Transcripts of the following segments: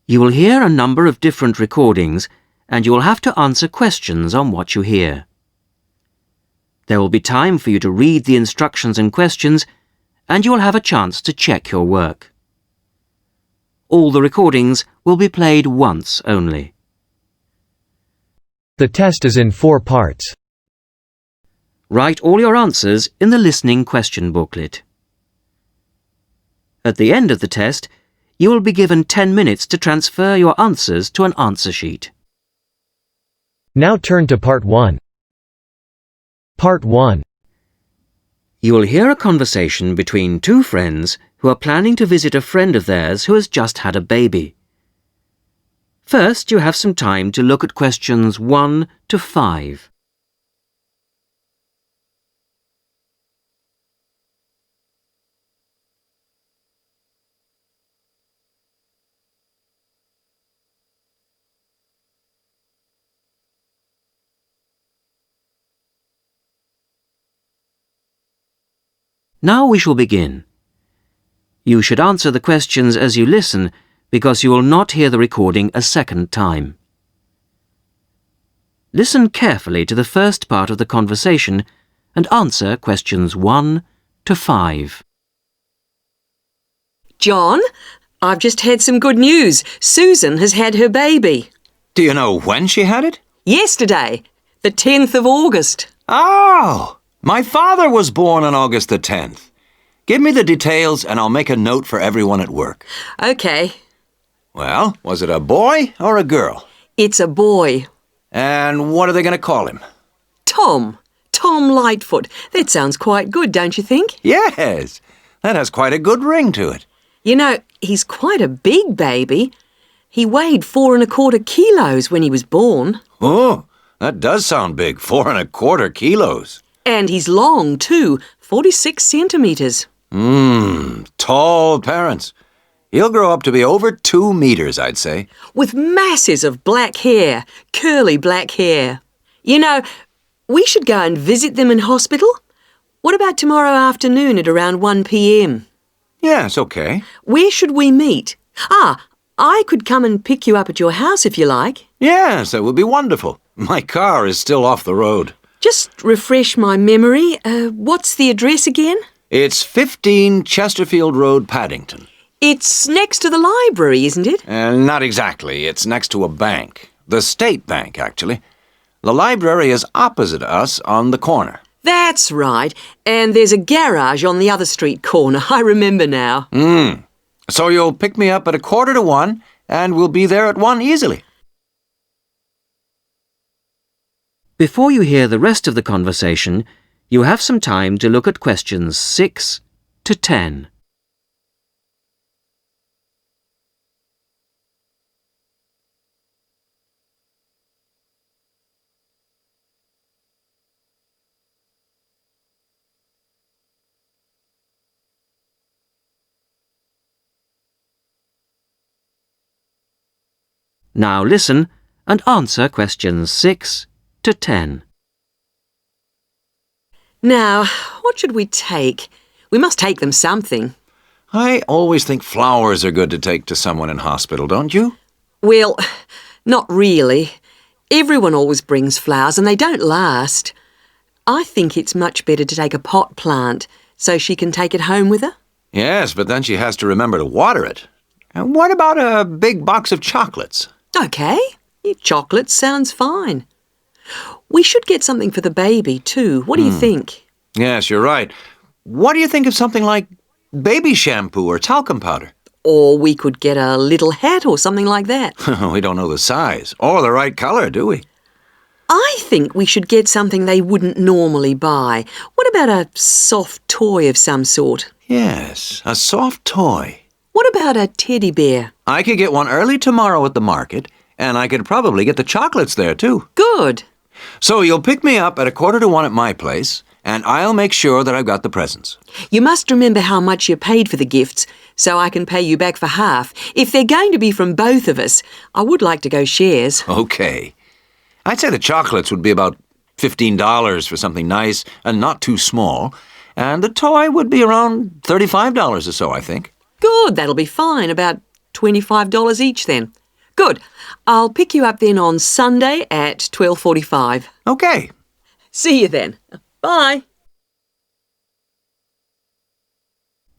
You will hear a number of different recordings, and you will have to answer questions on what you hear. There will be time for you to read the instructions and questions, and you will have a chance to check your work. All the recordings will be played once only. The test is in 4 parts. Write all your answers in the listening question booklet. At the end of the test, you will be given 10 minutes to transfer your answers to an answer sheet. Now turn to Part 1. Part 1. You will hear a conversation between 2 friends who are planning to visit a friend of theirs who has just had a baby. First, you have some time to look at questions 1 to 5. Now we shall begin. You should answer the questions as you listen, because you will not hear the recording a second time. Listen carefully to the first part of the conversation and answer questions 1 to 5. John, I've just had some good news. Susan has had her baby. Do you know when she had it? Yesterday, the 10th of August. Oh, my father was born on August the 10th. Give me the details and I'll make a note for everyone at work. Okay. Well, was it a boy or a girl? It's a boy. And what are they going to call him? Tom. Tom Lightfoot. That sounds quite good, don't you think? Yes, that has quite a good ring to it. You know, he's quite a big baby. He weighed 4¼ kilos when he was born. Oh, that does sound big, 4¼ kilos. And he's long, too, 46 centimetres. Tall parents. He'll grow up to be over 2 meters, I'd say. With masses of black hair, curly black hair. You know, we should go and visit them in hospital. What about tomorrow afternoon at around 1 p.m? Yes, okay. Where should we meet? I could come and pick you up at your house if you like. Yes, that would be wonderful. My car is still off the road. Just refresh my memory. What's the address again? It's 15 Chesterfield Road, Paddington. It's next to the library, isn't it? Not exactly. It's next to a bank. The State Bank, actually. The library is opposite us on the corner. That's right. And there's a garage on the other street corner. I remember now. So you'll pick me up at 1:45, and we'll be there at 1 easily. Before you hear the rest of the conversation, you have some time to look at questions 6 to 10. Now listen and answer questions 6 to 10. Now, what should we take? We must take them something. I always think flowers are good to take to someone in hospital, don't you? Well, not really. Everyone always brings flowers and they don't last. I think it's much better to take a pot plant so she can take it home with her. Yes, but then she has to remember to water it. And what about a big box of chocolates? Okay, chocolate sounds fine. We should get something for the baby too. What do you think? Yes, you're right. What do you think of something like baby shampoo or talcum powder? Or we could get a little hat or something like that. We don't know the size or the right color, do we? I think we should get something they wouldn't normally buy. What about a soft toy of some sort? Yes, a soft toy. What about a teddy bear? I could get one early tomorrow at the market, and I could probably get the chocolates there, too. Good. So you'll pick me up at 1:45 at my place, and I'll make sure that I've got the presents. You must remember how much you paid for the gifts, so I can pay you back for half. If they're going to be from both of us, I would like to go shares. Okay. I'd say the chocolates would be about $15 for something nice and not too small, and the toy would be around $35 or so, I think. Good, that'll be fine. About $25 each then. Good. I'll pick you up then on Sunday at 12:45. Okay. See you then. Bye.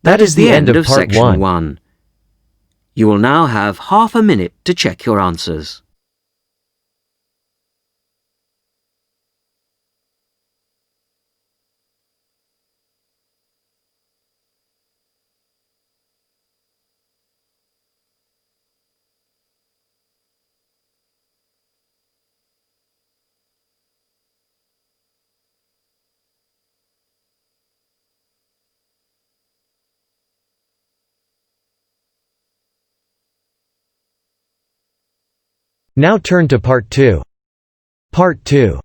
That is the end of part section 1. 1. You will now have half a minute to check your answers. Now turn to part 2. Part 2.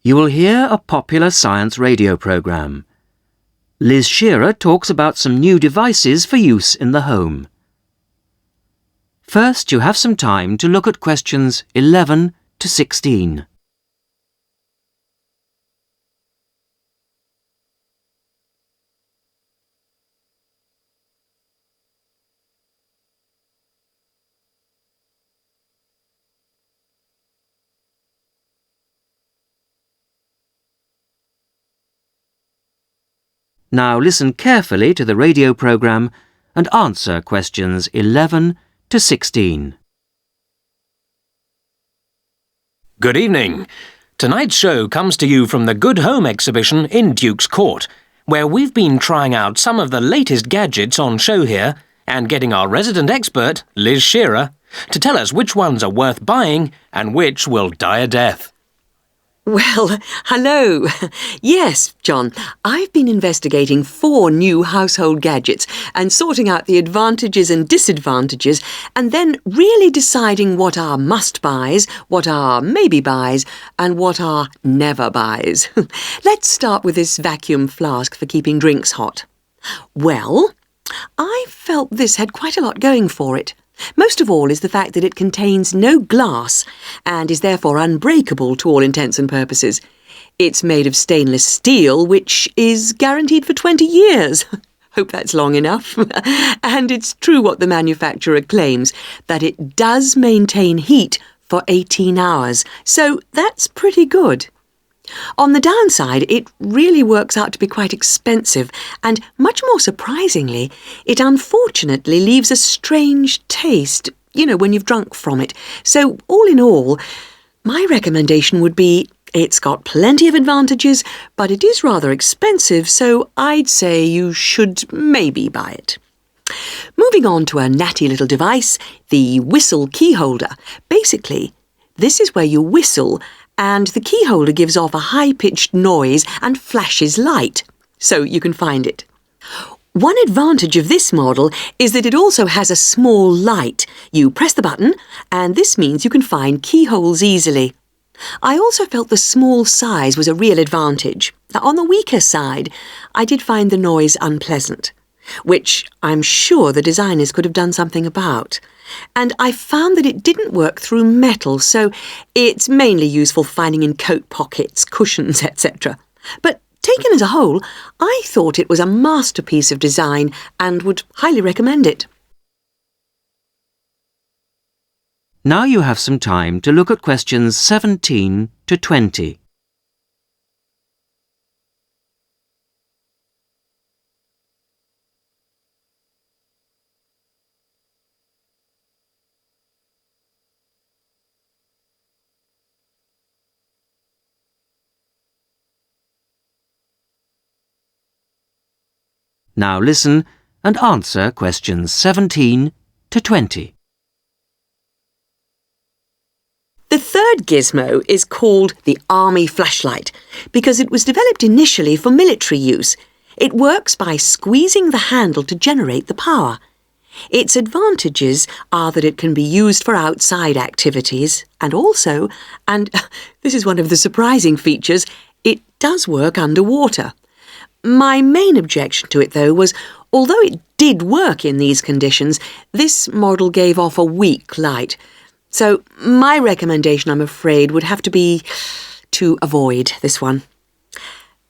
You will hear a popular science radio program. Liz Shearer talks about some new devices for use in the home. First, you have some time to look at questions 11 to 16. Now listen carefully to the radio program and answer questions 11 to 16. Good evening. Tonight's show comes to you from the Good Home exhibition in Duke's Court, where we've been trying out some of the latest gadgets on show here and getting our resident expert, Liz Shearer, to tell us which ones are worth buying and which will die a death. Well, hello. Yes, John, I've been investigating 4 new household gadgets and sorting out the advantages and disadvantages and then really deciding what are must-buys, what are maybe-buys and what are never-buys. Let's start with this vacuum flask for keeping drinks hot. Well, I felt this had quite a lot going for it. Most of all is the fact that it contains no glass and is therefore unbreakable to all intents and purposes. It's made of stainless steel, which is guaranteed for 20 years. Hope that's long enough. And it's true what the manufacturer claims, that it does maintain heat for 18 hours. So that's pretty good. On the downside, it really works out to be quite expensive, and much more surprisingly, it unfortunately leaves a strange taste, when you've drunk from it. So, all in all, my recommendation would be it's got plenty of advantages, but it is rather expensive, so I'd say you should maybe buy it. Moving on to a natty little device, the whistle key holder. Basically, this is where you whistle and the key holder gives off a high-pitched noise and flashes light, so you can find it. One advantage of this model is that it also has a small light. You press the button, and this means you can find keyholes easily. I also felt the small size was a real advantage. On the weaker side, I did find the noise unpleasant, which I'm sure the designers could have done something about. And I found that it didn't work through metal, so it's mainly useful for finding in coat pockets, cushions, etc. But taken as a whole, I thought it was a masterpiece of design and would highly recommend it. Now you have some time to look at questions 17 to 20. Now listen and answer questions 17 to 20. The third gizmo is called the Army flashlight because it was developed initially for military use. It works by squeezing the handle to generate the power. Its advantages are that it can be used for outside activities and also, and this is one of the surprising features, it does work underwater. My main objection to it, though, was although it did work in these conditions, this model gave off a weak light. So my recommendation, I'm afraid, would have to be to avoid this one.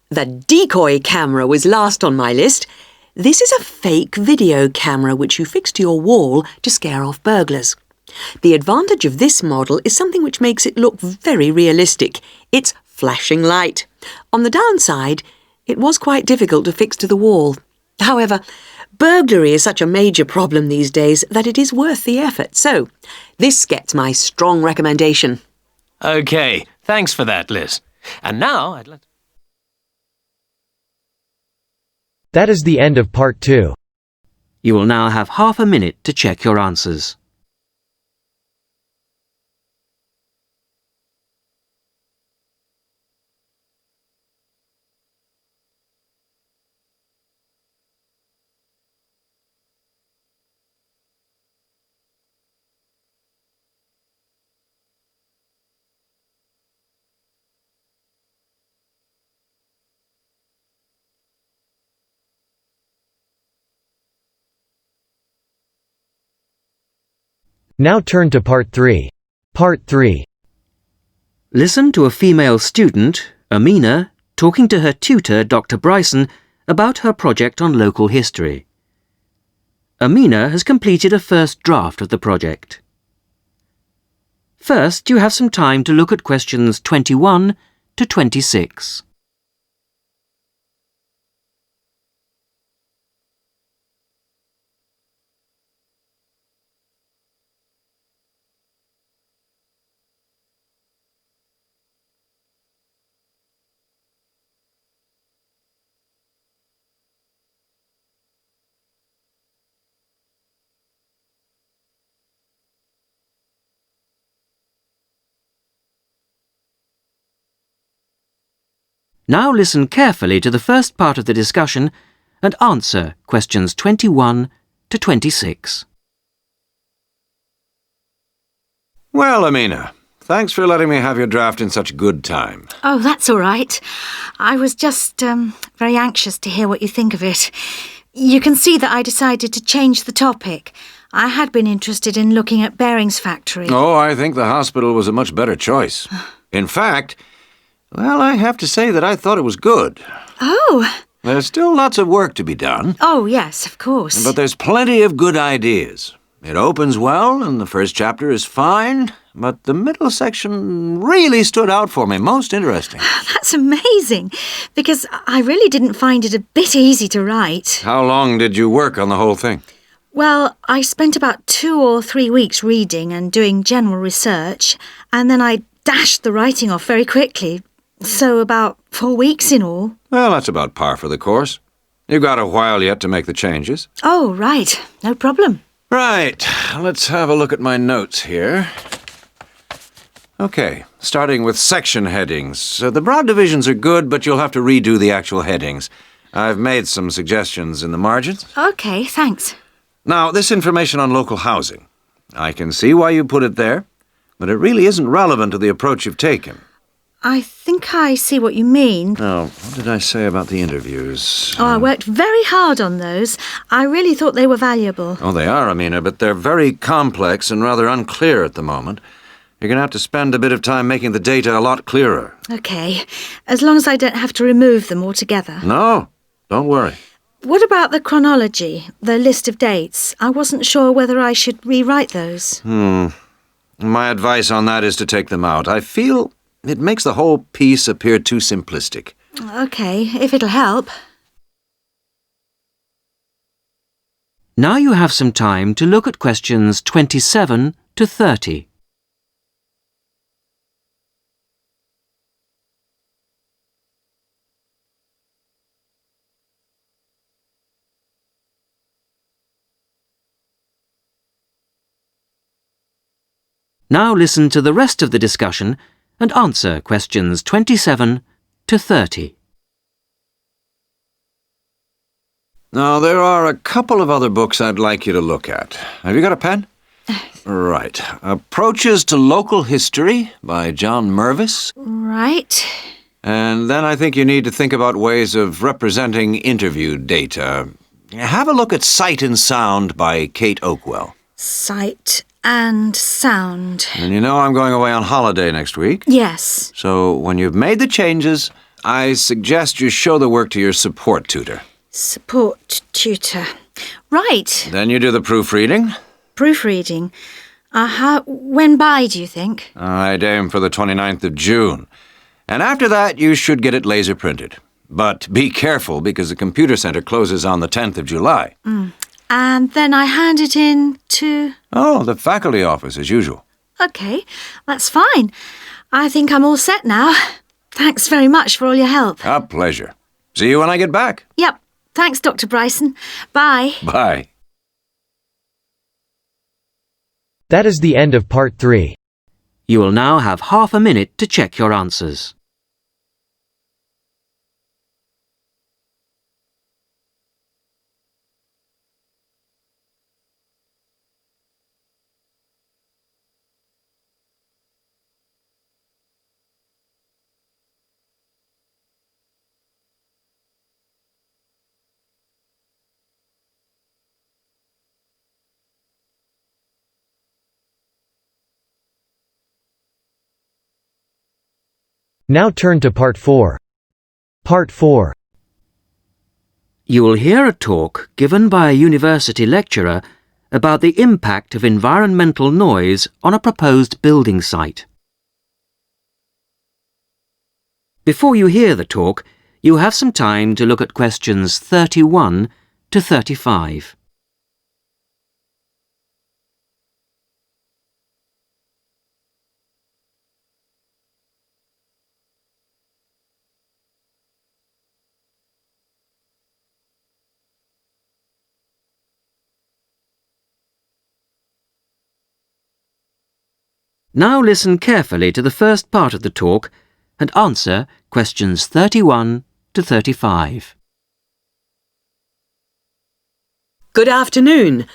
The Decoy Camera was last on my list. This is a fake video camera which you fix to your wall to scare off burglars. The advantage of this model is something which makes it look very realistic. It's flashing light. On the downside, it was quite difficult to fix to the wall. However, burglary is such a major problem these days that it is worth the effort. So, this gets my strong recommendation. OK, thanks for that, Liz. And now I'd like to... That is the end of part 2. You will now have half a minute to check your answers. Now turn to part 3. Part 3. Listen to a female student, Amina, talking to her tutor, Dr. Bryson, about her project on local history. Amina has completed a first draft of the project. First, you have some time to look at questions 21 to 26. Now listen carefully to the first part of the discussion and answer questions 21 to 26. Well, Amina, thanks for letting me have your draft in such good time. Oh, that's all right. I was just very anxious to hear what you think of it. You can see that I decided to change the topic. I had been interested in looking at Bering's factory. Oh, I think the hospital was a much better choice. In fact, well, I have to say that I thought it was good. Oh. There's still lots of work to be done. Oh, yes, of course. But there's plenty of good ideas. It opens well, and the first chapter is fine, but the middle section really stood out for me. Most interesting. That's amazing, because I really didn't find it a bit easy to write. How long did you work on the whole thing? Well, I spent about 2 or 3 weeks reading and doing general research, and then I dashed the writing off very quickly. So about 4 weeks in all. Well, that's about par for the course. You've got a while yet to make the changes. Oh, right. No problem. Right. Let's have a look at my notes here. Okay, starting with section headings. The broad divisions are good, but you'll have to redo the actual headings. I've made some suggestions in the margins. OK, thanks. Now, this information on local housing. I can see why you put it there, but it really isn't relevant to the approach you've taken. I think I see what you mean. Now, what did I say about the interviews? Oh, I worked very hard on those. I really thought they were valuable. Oh, they are, Amina, but they're very complex and rather unclear at the moment. You're going to have to spend a bit of time making the data a lot clearer. OK, as long as I don't have to remove them altogether. No, don't worry. What about the chronology, the list of dates? I wasn't sure whether I should rewrite those. My advice on that is to take them out. I feel it makes the whole piece appear too simplistic. OK, if it'll help. Now you have some time to look at questions 27 to 30. Now listen to the rest of the discussion and answer questions 27 to 30. Now, there are a couple of other books I'd like you to look at. Have you got a pen? Right. Approaches to Local History by John Mervis. Right. And then I think you need to think about ways of representing interview data. Have a look at Sight and Sound by Kate Oakwell. Sight and sound. And you know I'm going away on holiday next week. Yes. So when you've made the changes, I suggest you show the work to your support tutor. Support tutor. Right. Then you do the proofreading. Proofreading. When by, do you think? I'd aim for the 29th of June. And after that, you should get it laser printed. But be careful, because the computer center closes on the 10th of July. And then I hand it in to... Oh, the faculty office, as usual. OK, that's fine. I think I'm all set now. Thanks very much for all your help. A pleasure. See you when I get back. Yep. Thanks, Dr. Bryson. Bye. Bye. That is the end of part 3. You will now have half a minute to check your answers. Now turn to part 4. Part 4. You will hear a talk given by a university lecturer about the impact of environmental noise on a proposed building site. Before you hear the talk, you have some time to look at questions 31 to 35. Now listen carefully to the first part of the talk and answer questions 31 to 35. Good afternoon.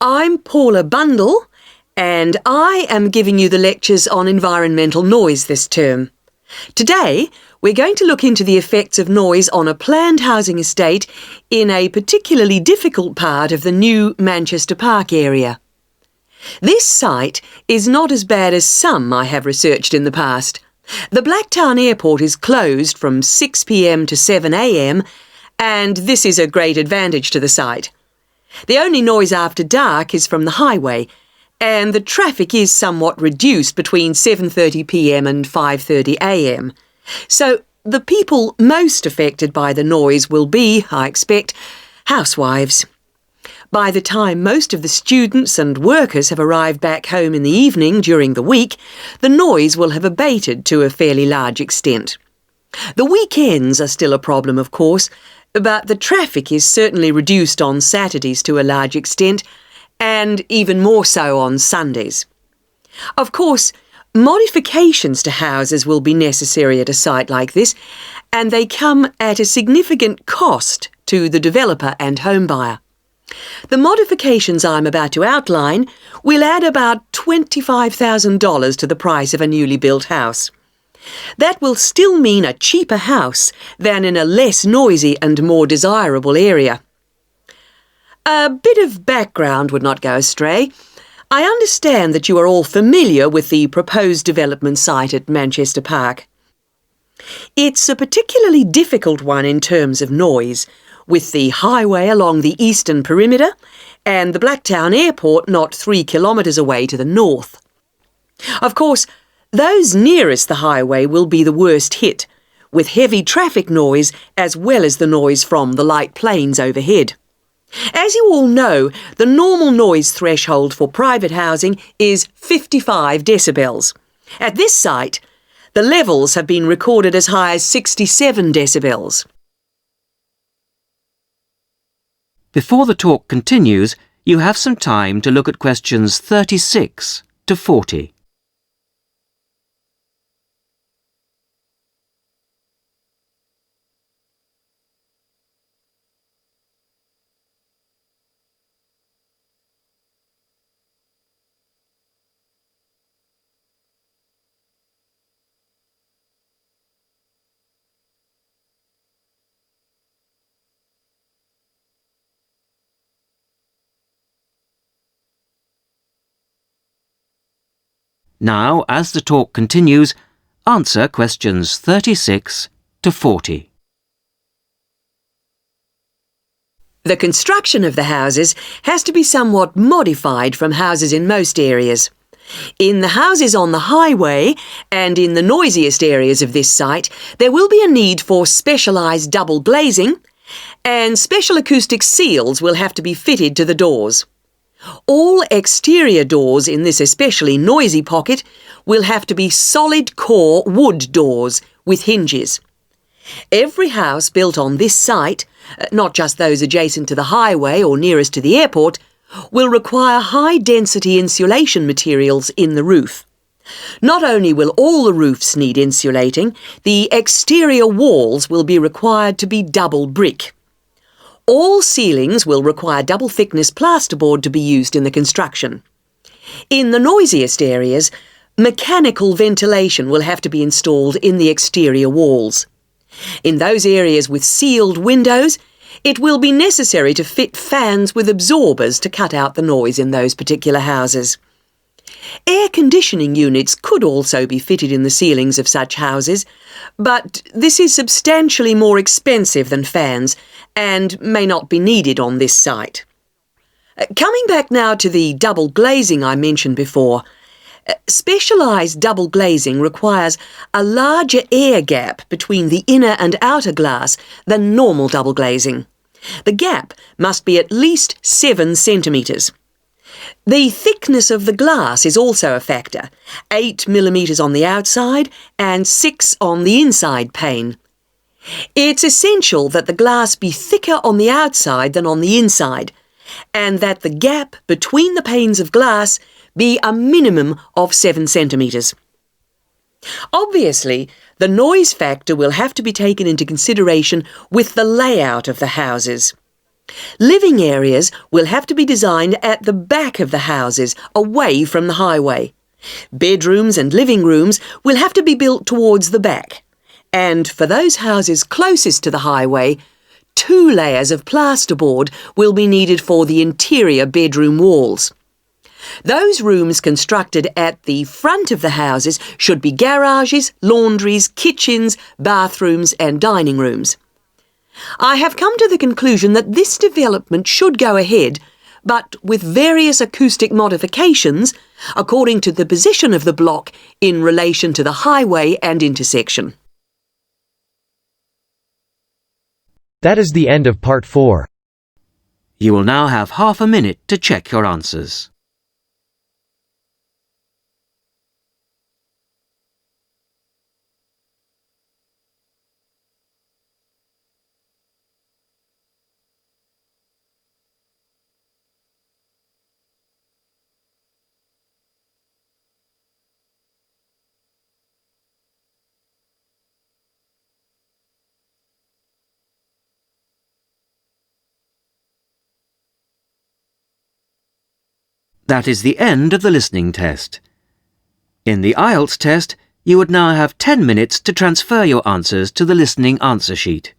I'm Paula Bundle, and I am giving you the lectures on environmental noise this term. Today, we're going to look into the effects of noise on a planned housing estate in a particularly difficult part of the new Manchester Park area. This site is not as bad as some I have researched in the past. The Blacktown Airport is closed from 6 p.m. to 7 a.m, and this is a great advantage to the site. The only noise after dark is from the highway, and the traffic is somewhat reduced between 7:30 p.m. and 5:30 a.m. So the people most affected by the noise will be, I expect, housewives. By the time most of the students and workers have arrived back home in the evening during the week, the noise will have abated to a fairly large extent. The weekends are still a problem, of course, but the traffic is certainly reduced on Saturdays to a large extent, and even more so on Sundays. Of course, modifications to houses will be necessary at a site like this, and they come at a significant cost to the developer and home buyer. The modifications I'm about to outline will add about $25,000 to the price of a newly built house. That will still mean a cheaper house than in a less noisy and more desirable area. A bit of background would not go astray. I understand that you are all familiar with the proposed development site at Manchester Park. It's a particularly difficult one in terms of noise, with the highway along the eastern perimeter and the Blacktown Airport not 3 kilometres away to the north. Of course, those nearest the highway will be the worst hit, with heavy traffic noise as well as the noise from the light planes overhead. As you all know, the normal noise threshold for private housing is 55 decibels. At this site, the levels have been recorded as high as 67 decibels. Before the talk continues, you have some time to look at questions 36 to 40. Now, as the talk continues, answer questions 36 to 40. The construction of the houses has to be somewhat modified from houses in most areas. In the houses on the highway and in the noisiest areas of this site, there will be a need for specialised double glazing, and special acoustic seals will have to be fitted to the doors. All exterior doors in this especially noisy pocket will have to be solid core wood doors with hinges. Every house built on this site, not just those adjacent to the highway or nearest to the airport, will require high-density insulation materials in the roof. Not only will all the roofs need insulating, the exterior walls will be required to be double brick. All ceilings will require double-thickness plasterboard to be used in the construction. In the noisiest areas, mechanical ventilation will have to be installed in the exterior walls. In those areas with sealed windows, it will be necessary to fit fans with absorbers to cut out the noise in those particular houses. Air conditioning units could also be fitted in the ceilings of such houses, but this is substantially more expensive than fans and may not be needed on this site. Coming back now to the double glazing I mentioned before, specialised double glazing requires a larger air gap between the inner and outer glass than normal double glazing. The gap must be at least 7 centimetres. The thickness of the glass is also a factor, 8 millimetres on the outside and 6 on the inside pane. It's essential that the glass be thicker on the outside than on the inside, and that the gap between the panes of glass be a minimum of 7 centimetres. Obviously, the noise factor will have to be taken into consideration with the layout of the houses. Living areas will have to be designed at the back of the houses, away from the highway. Bedrooms and living rooms will have to be built towards the back. And for those houses closest to the highway, 2 layers of plasterboard will be needed for the interior bedroom walls. Those rooms constructed at the front of the houses should be garages, laundries, kitchens, bathrooms and dining rooms. I have come to the conclusion that this development should go ahead, but with various acoustic modifications according to the position of the block in relation to the highway and intersection. That is the end of part 4. You will now have half a minute to check your answers. That is the end of the listening test. In the Ielts test, you would now have 10 minutes to transfer your answers to the listening answer sheet.